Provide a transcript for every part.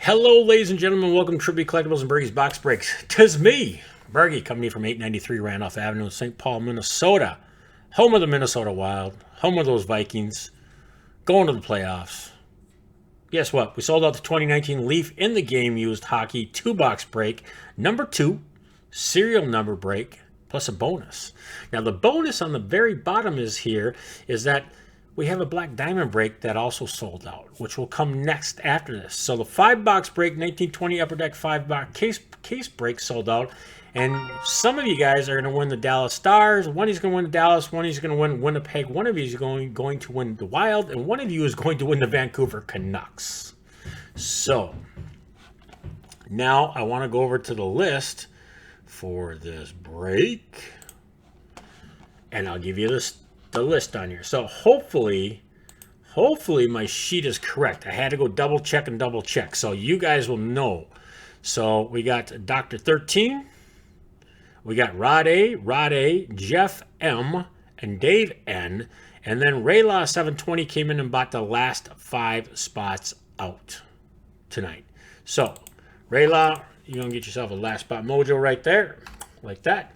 Hello, ladies and gentlemen. Welcome to Tribute Collectibles and Bergie's Box Breaks. 'Tis me, Bergie, coming to you from 893 Randolph Avenue in St. Paul, Minnesota. Home of the Minnesota Wild. Home of those Vikings. Going to the playoffs. Guess what? We sold out the 2019 Leaf in the game used hockey 2-box break. Number 2, serial number break, plus a bonus. Now, the bonus on the very bottom is that we have a black diamond break that also sold out, which will come next after this. So the 5-box break, 1920 Upper Deck 5-box case break sold out. And some of you guys are going to win the Dallas Stars. One is going to win the Dallas. One is going to win Winnipeg. One of you is going to win the Wild. And one of you is going to win the Vancouver Canucks. So now I want to go over to the list for this break. And I'll give you the list on here. So hopefully my sheet is correct. I had to go double check. So you guys will know. So we got Dr. 13. We got Rod A, Jeff M, and Dave N. And then Raylaw 720 came in and bought the last 5 spots out tonight. So Raylaw, you're going to get yourself a last spot mojo right there, like that.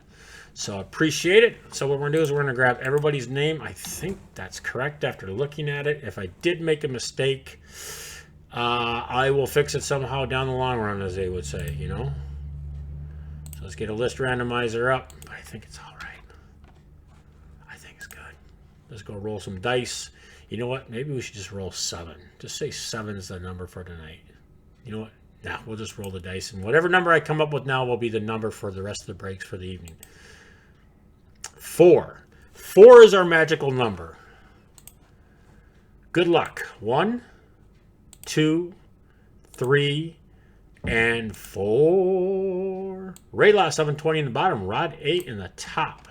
So I appreciate it. So what we're going to do is we're going to grab everybody's name. I think that's correct after looking at it. If I did make a mistake, I will fix it somehow down the long run, as they would say, you know. So let's get a list randomizer up. I think it's all right. I think it's good. Let's go roll some dice. You know what? Maybe we should just roll 7. Just say 7 is the number for tonight. You know what? Nah, we'll just roll the dice. And whatever number I come up with now will be the number for the rest of the breaks for the evening. 4. 4 is our magical number. Good luck. 1, 2, 3, and 4. Raylaw 720 in the bottom. Rod 8 in the top.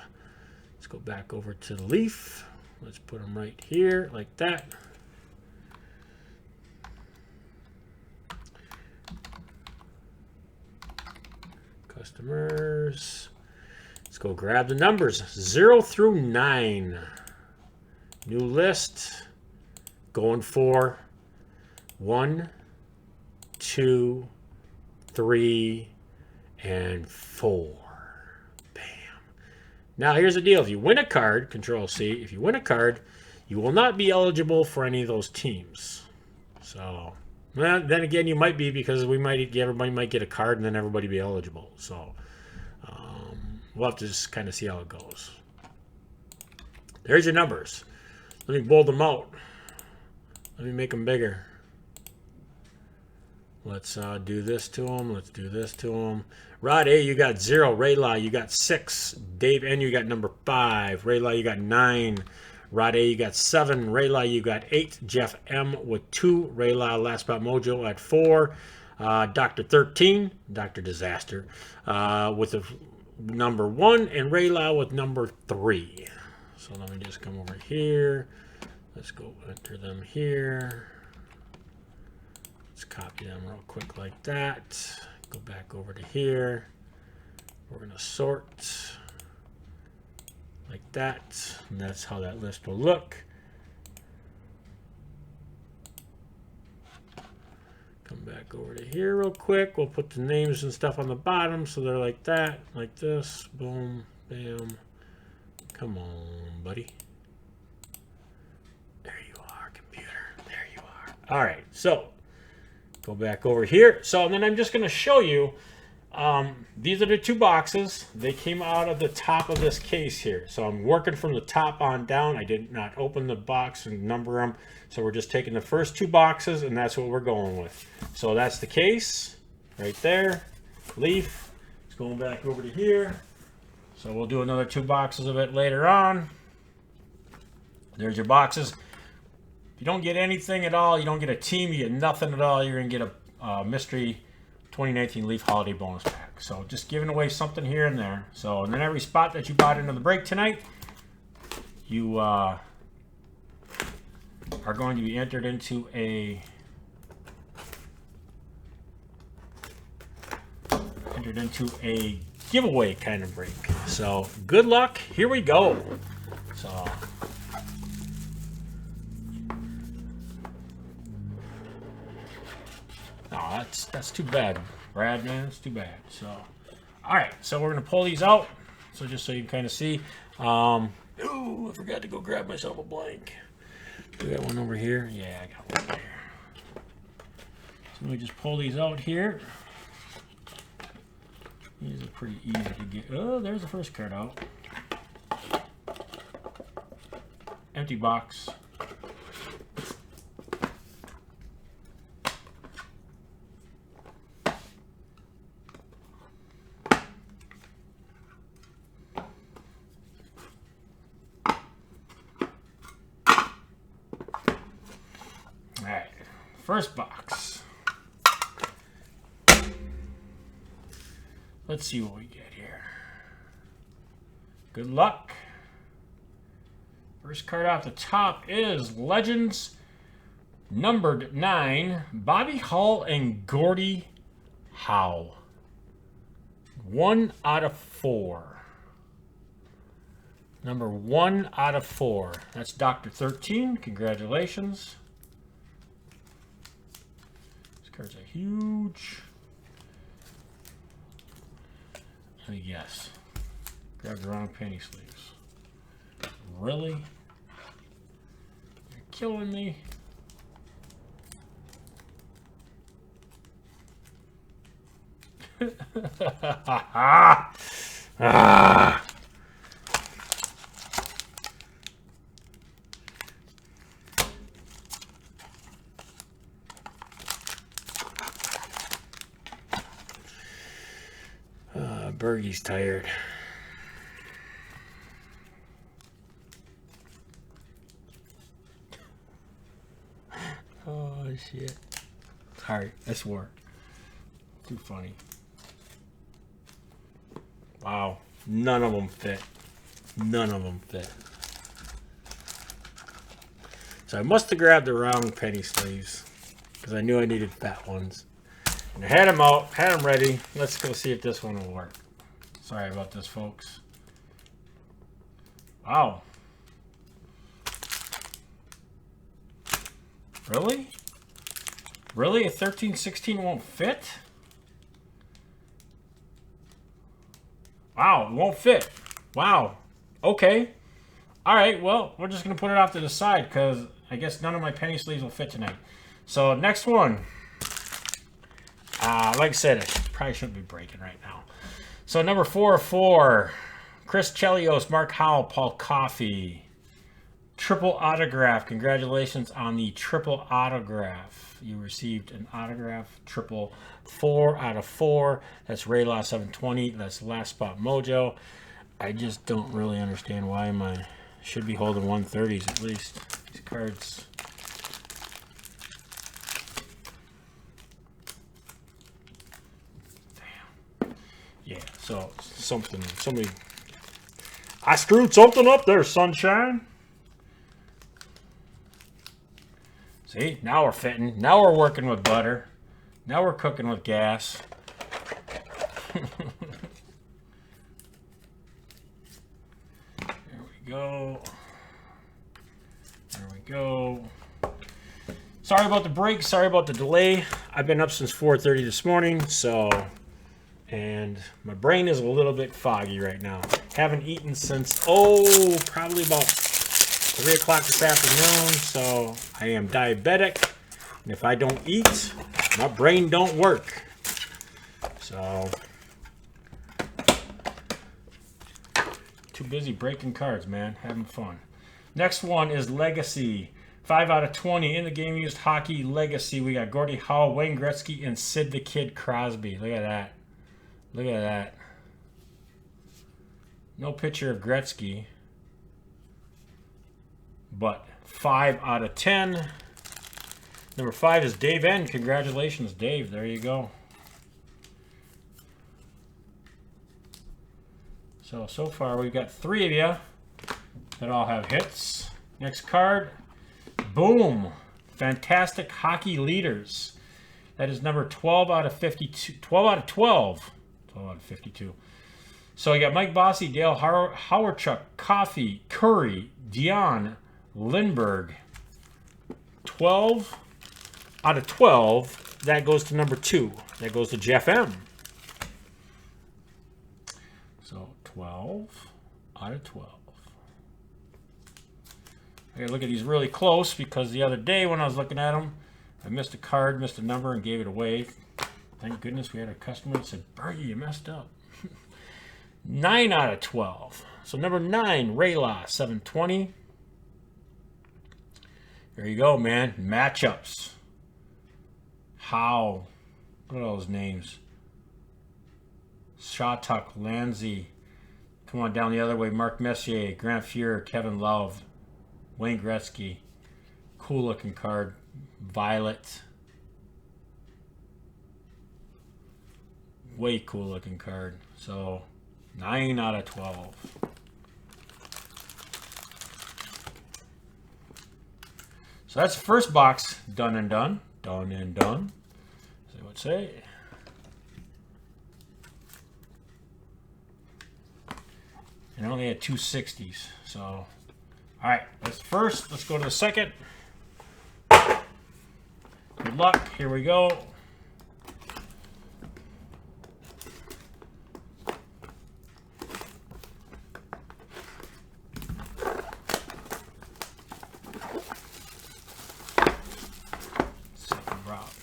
Let's go back over to the Leaf. Let's put them right here like that. Customers. Let's go grab the numbers. 0 through 9. New list. Going for 1, 2, 3, and 4. Bam. Now here's the deal. If you win a card, Control C, if you win a card, you will not be eligible for any of those teams. So, well, then again, you might be, because everybody might get a card and then everybody be eligible. So we'll have to just kind of see how it goes. There's your numbers. Let me bold them out. Let me make them bigger. Let's do this to them. Let's do this to them. Rod A, you got 0. Raylaw, you got 6. Dave N, you got number 5. Raylaw, you got 9. Rod A, you got 7. Raylaw, you got 8. Jeff M with 2. Raylaw, last spot mojo at 4. Dr. 13, Dr. Disaster, with the number 1, and Raylaw with number 3. So let me just come over here. Let's go enter them here. Let's copy them real quick like that. Go back over to here. We're going to sort like that. And that's how that list will look. Come back over to here real quick. We'll put the names and stuff on the bottom so they're like that, like this. Boom, bam. Come on, buddy. There you are, computer. There you are. All right, so go back over here. So then I'm just going to show you. These are the 2 boxes. They came out of the top of this case here. So I'm working from the top on down. I did not open the box and number them. So we're just taking the first 2 boxes, and that's what we're going with. So that's the case right there. Leaf. It's going back over to here. So we'll do another 2 boxes of it later on. There's your boxes. If you don't get anything at all, you don't get a team, you get nothing at all, you're going to get a mystery 2019 Leaf Holiday Bonus Pack. So just giving away something here and there. So, and then every spot that you bought into the break tonight, you are going to be entered into a giveaway kind of break. So good luck. Here we go. So Oh, that's too bad, Brad, man. It's too bad. So, all right. So we're gonna pull these out. So just so you can kind of see. Ooh, I forgot to go grab myself a blank. We got one over here. Yeah, I got one there. So let me just pull these out here. These are pretty easy to get. Oh, there's the first card out. Empty box. All right, first box. Let's see what we get here. Good luck. First card off the top is Legends numbered 9, Bobby Hull and Gordie Howe. 1 out of 4. Number 1 out of 4. That's Dr. 13. Congratulations. These cards are huge. Let me guess. Grab the wrong penny sleeves. Really? You're killing me. Bergie's tired. Oh shit. Sorry, I swore. Too funny. Wow. None of them fit. None of them fit. So I must have grabbed the wrong penny sleeves because I knew I needed fat ones. And I had them out, had them ready. Let's go see if this one will work. Sorry about this, folks. Wow. Really? Really? A 13-16 won't fit? Wow, it won't fit. Wow. Okay. All right, well, we're just going to put it off to the side because I guess none of my penny sleeves will fit tonight. So, next one. Like I said, I probably shouldn't be breaking right now. So, number 4 of 4. Chris Chelios, Mark Howell, Paul Coffey. Triple autograph. Congratulations on the triple autograph. You received an autograph. Triple 4 out of 4. That's Raylaw 720. That's Last Spot Mojo. I just don't really understand why I should be holding 130s at least. These cards. Damn. Yeah, so somebody. I screwed something up there, sunshine. See, now we're fitting. Now we're working with butter. Now we're cooking with gas. There we go. There we go. Sorry about the break. Sorry about the delay. I've been up since 4:30 this morning, and my brain is a little bit foggy right now. Haven't eaten since, probably about 3 o'clock this afternoon, so I am diabetic, and if I don't eat, my brain don't work. So, too busy breaking cards, man. Having fun. Next one is Legacy. 5 out of 20 in the game used hockey Legacy. We got Gordie Howe, Wayne Gretzky, and Sid the Kid Crosby. Look at that. Look at that. No picture of Gretzky. But 5 out of 10. Number 5 is Dave N. Congratulations, Dave. There you go. So far we've got 3 of you that all have hits. Next card. Boom. Fantastic Hockey Leaders. That is number 12 out of 52. 12 out of 12. 12 out of 52. So you got Mike Bossy, Dale Howardchuk, Coffey, Curry, Dion, Lindbergh. 12 out of 12. that goes to number 2. That goes to Jeff M. So 12 out of 12. I gotta look at these really close because the other day when I was looking at them, I missed a card, missed a number, and gave it away. Thank goodness we had a customer that said, "Bergie, you messed up." 9 out of 12. So number 9, Rayla, 720. There you go, man. Matchups. How? Look at all those names. Shattuck, Lanzi. Come on down the other way. Mark Messier, Grant Fuhrer, Kevin Love, Wayne Gretzky. Cool looking card. Violet. Way cool looking card. So 9 out of 12. So that's the first box done and done. Done and done. So what say? And I only had 2 60s. So, all right, that's the first. Let's go to the second. Good luck. Here we go.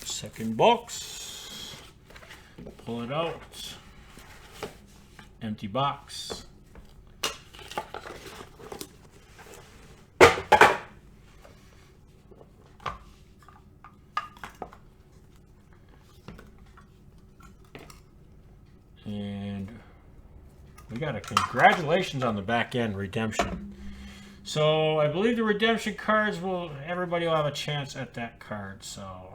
Second box. Pull it out. Empty box. And we got a congratulations on the back end redemption. So I believe the redemption cards everybody will have a chance at that card. So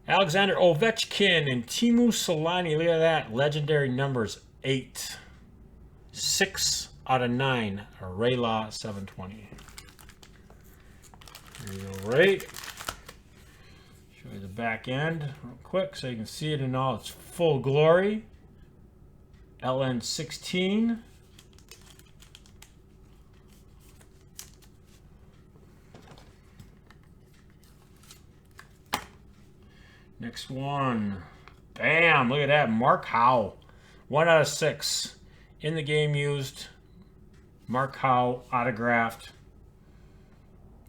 Alexander Ovechkin and Teemu Selanne. Look at that. Legendary numbers 8. 6 out of 9. Rayla 720. There you go, right. Show you the back end real quick so you can see it in all its full glory. LN 16. Next one. Bam! Look at that. Mark Howe. 1 out of 6. In the game used. Mark Howe autographed.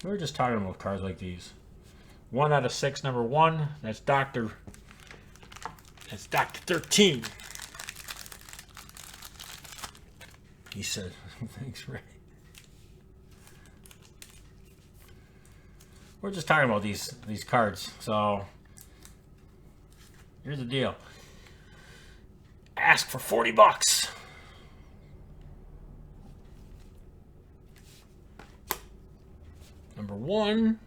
We were just talking about cards like these. 1 out of 6, number 1. That's Dr. 13. He said, thanks, Ray. We're just talking about these cards. So here's the deal. Ask for $40. Number 1.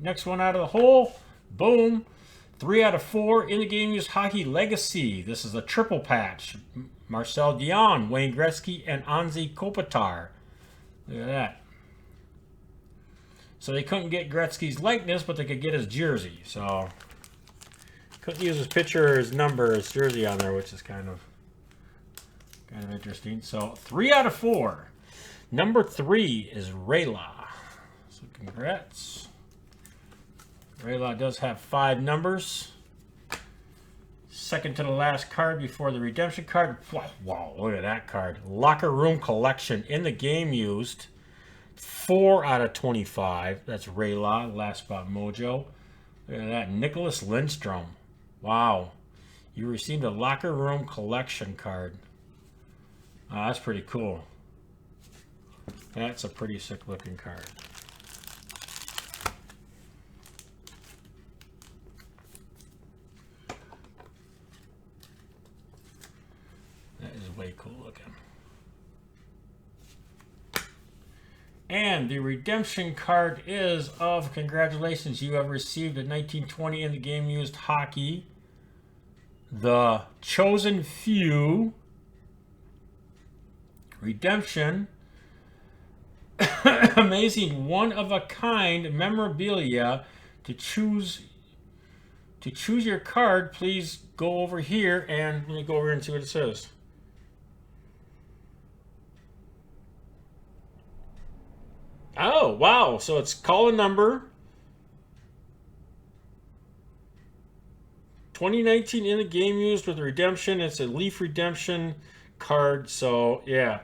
Next one out of the hole. Boom. 3 out of 4. In the game used hockey legacy. This is a triple patch. Marcel Dion, Wayne Gretzky, and Anze Kopitar. Look at that. So they couldn't get Gretzky's likeness, but they could get his jersey. So couldn't use his picture or his number, his jersey on there, which is kind of interesting. So 3 out of 4. Number 3 is Rayla. So congrats. Rayla does have 5 numbers. Second to the last card before the redemption card. Wow, look at that card. Locker Room Collection. In the game used. 4 out of 25. That's Rayla. Last spot mojo. Look at that. Nicholas Lindstrom. Wow. You received a Locker Room Collection card. That's pretty cool. That's a pretty sick looking card. That is way cool looking. And the redemption card is of congratulations. You have received a 1920 in the game used hockey. The Chosen Few. Redemption. Amazing one-of-a-kind memorabilia. To choose your card, please go over here and let me go over and see what it says. Oh, wow. So it's call a number, 2019 in the game used with redemption. It's a Leaf redemption card. So yeah.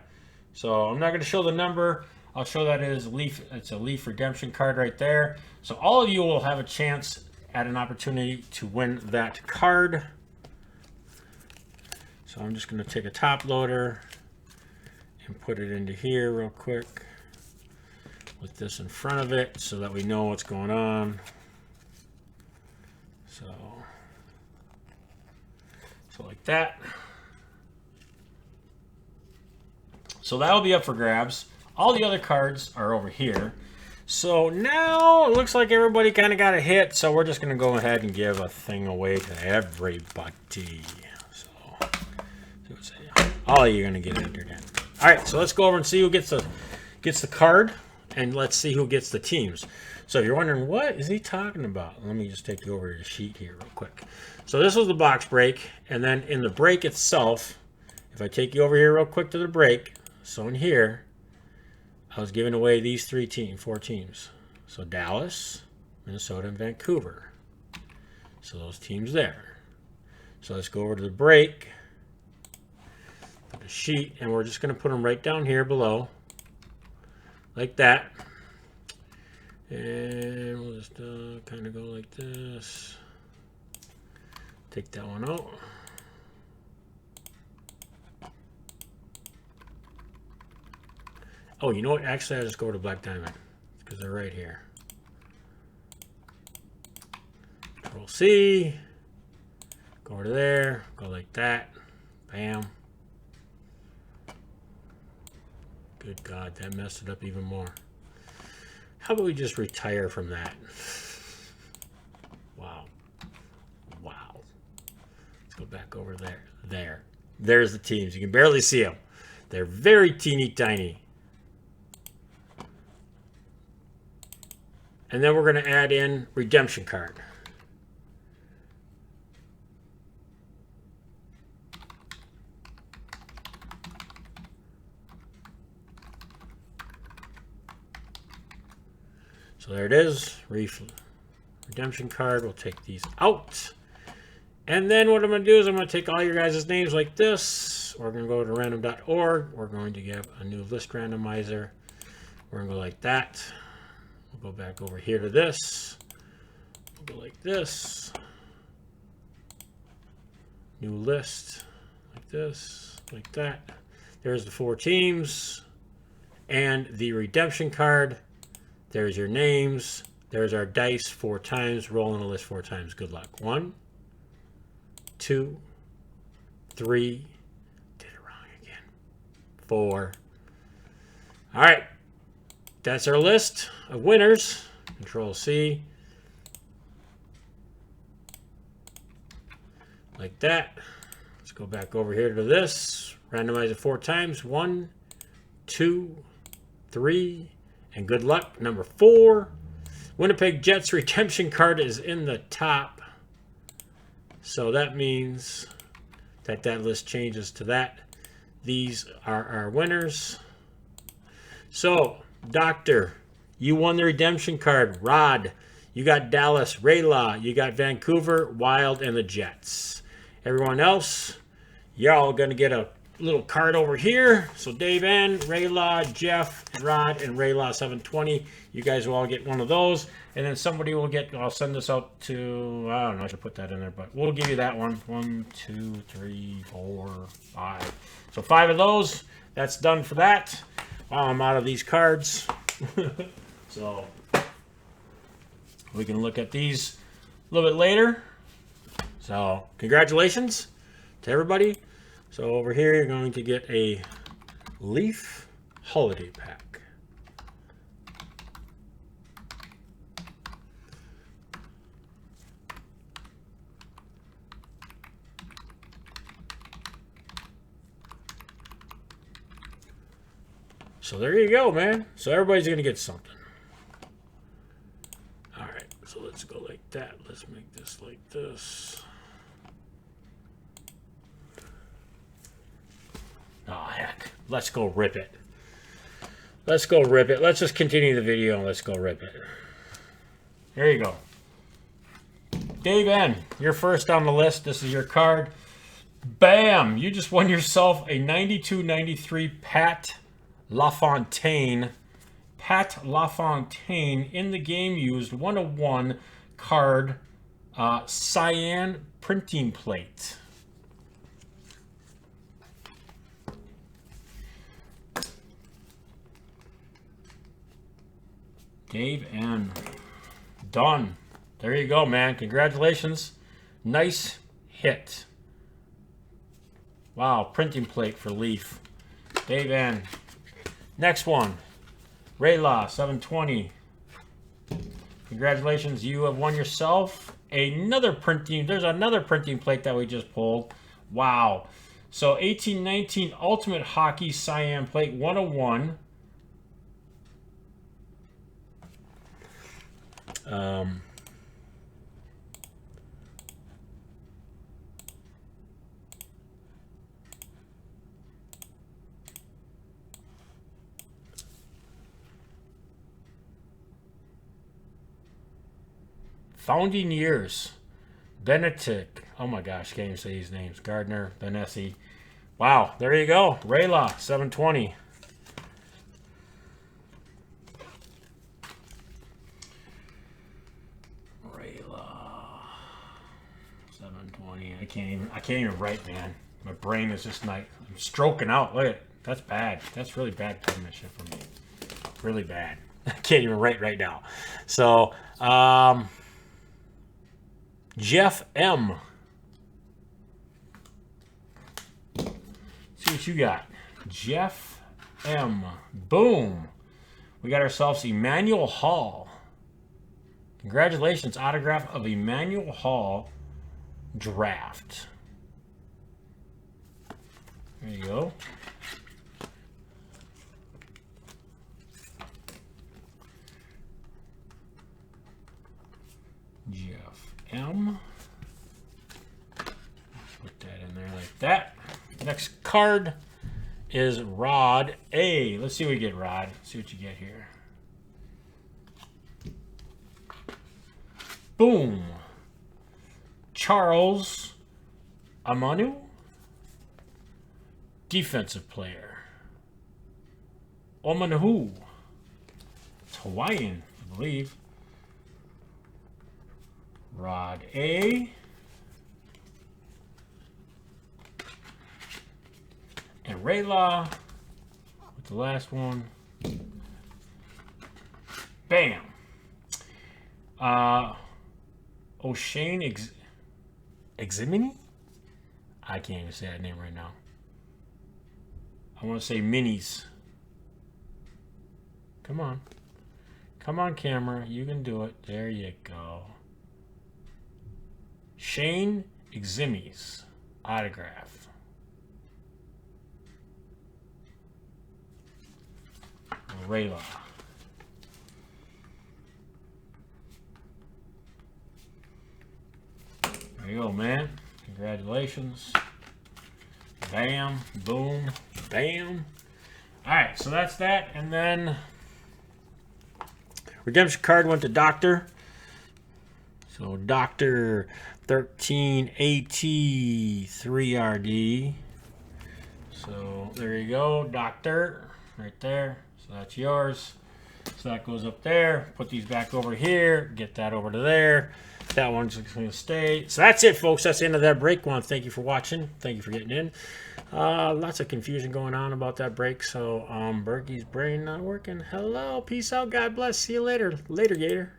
So I'm not going to show the number. I'll show that it is Leaf. It's a Leaf redemption card right there. So all of you will have a chance at an opportunity to win that card. So I'm just going to take a top loader and put it into here real quick with this in front of it so that we know what's going on. So like that. So that'll be up for grabs. All the other cards are over here. So now it looks like everybody kind of got a hit. So we're just going to go ahead and give a thing away to everybody. So all of you are going to get entered in. All right, so let's go over and see who gets the card, and let's see who gets the teams. So if you're wondering, what is he talking about? Let me just take you over to the sheet here real quick. So this was the box break, and then in the break itself, if I take you over here real quick to the break, so in here, I was giving away these four teams. So Dallas, Minnesota, and Vancouver. So those teams there. So let's go over to the break, put the sheet, and we're just going to put them right down here below, like that. And we'll just kind of go like this. Take that one out. Oh, you know what? Actually, I'll just go to Black Diamond because they're right here. Control C. Go over to there. Go like that. Bam. Good God, that messed it up even more. How about we just retire from that? Wow. Wow. Let's go back over there. There's the teams. You can barely see them. They're very teeny tiny. And then we're going to add in redemption card. So there it is, redemption card. We'll take these out. And then what I'm going to do is I'm going to take all your guys' names like this. We're going to go to random.org. We're going to get a new list randomizer. We're going to go like that. We'll go back over here to this. We'll go like this. New list, like this, like that. There's the four teams and the redemption card. There's your names. There's our dice 4 times. Rolling the list 4 times. Good luck. 1, 2, 3. Did it wrong again. 4. All right. That's our list of winners. Control C. Like that. Let's go back over here to this. Randomize it 4 times. 1, 2, 3. And good luck, number 4. Winnipeg Jets redemption card is in the top. So that means that list changes to that. These are our winners. So, Doctor, you won the redemption card. Rod, you got Dallas. Rayla, you got Vancouver, Wild, and the Jets. Everyone else, y'all going to get a little card over here. So Dave N, Rayla, Jeff, Rod, and Rayla 720. You guys will all get one of those. And then somebody will get, I'll send this out to, I don't know, I should put that in there, but we'll give you that one. 1, 2, 3, 4, 5. So 5 of those. That's done for that. Wow, I'm out of these cards. So we can look at these a little bit later. So congratulations to everybody. So over here, you're going to get a Leaf Holiday Pack. So there you go, man. So everybody's going to get something. All right, so let's go like that. Let's make this like this. Oh, heck. Let's go rip it. Let's go rip it. Let's just continue the video and let's go rip it. Here you go. Dave N., you're first on the list. This is your card. Bam! You just won yourself a 92-93 Pat LaFontaine. Pat LaFontaine in the game used 101 card cyan printing plate. Dave N. Done. There you go, man. Congratulations. Nice hit. Wow, printing plate for Leaf. Dave N. Next one. Rayla, 720. Congratulations, you have won yourself another printing. There's another printing plate that we just pulled. Wow. So 1819 Ultimate Hockey Cyan Plate 101. Founding years. Benedict. Oh my gosh, can't even say these names. Gardner, Benessi. Wow, there you go. Rayla, 720. Rayla, 720. I can't even write, man. My brain is just like, I'm stroking out. Look at it. That's bad. That's really bad penmanship for me. Really bad. I can't even write right now. So, Jeff M. See what you got. Jeff M. Boom. We got ourselves Emmanuel Hall. Congratulations. Autograph of Emmanuel Hall draft. There you go. Jeff M. Put that in there like that. Next card is Rod A. Let's see what we get, Rod. See what you get here. Boom. Charles Amanu. Defensive player. Omanahu. It's Hawaiian, I believe. Rod A. And Rayla with the last one. Bam. O'Shane Eximini? I can't even say that name right now. I want to say minis. Come on. Come on, camera. You can do it. There you go. Shane Eximi's autograph. Rayla. There you go, man. Congratulations. Bam, boom, bam. All right, so that's that. And then redemption card went to Doctor. So Doctor 13AT3RD. So there you go, Doctor, right there. So that's yours. So that goes up there. Put these back over here. Get that over to there. That one's going to stay. So that's it, folks. That's the end of that break. I want to thank you for watching. Thank you for getting in. Lots of confusion going on about that break. So Berkey's brain not working. Hello. Peace out. God bless. See you later. Later, Gator.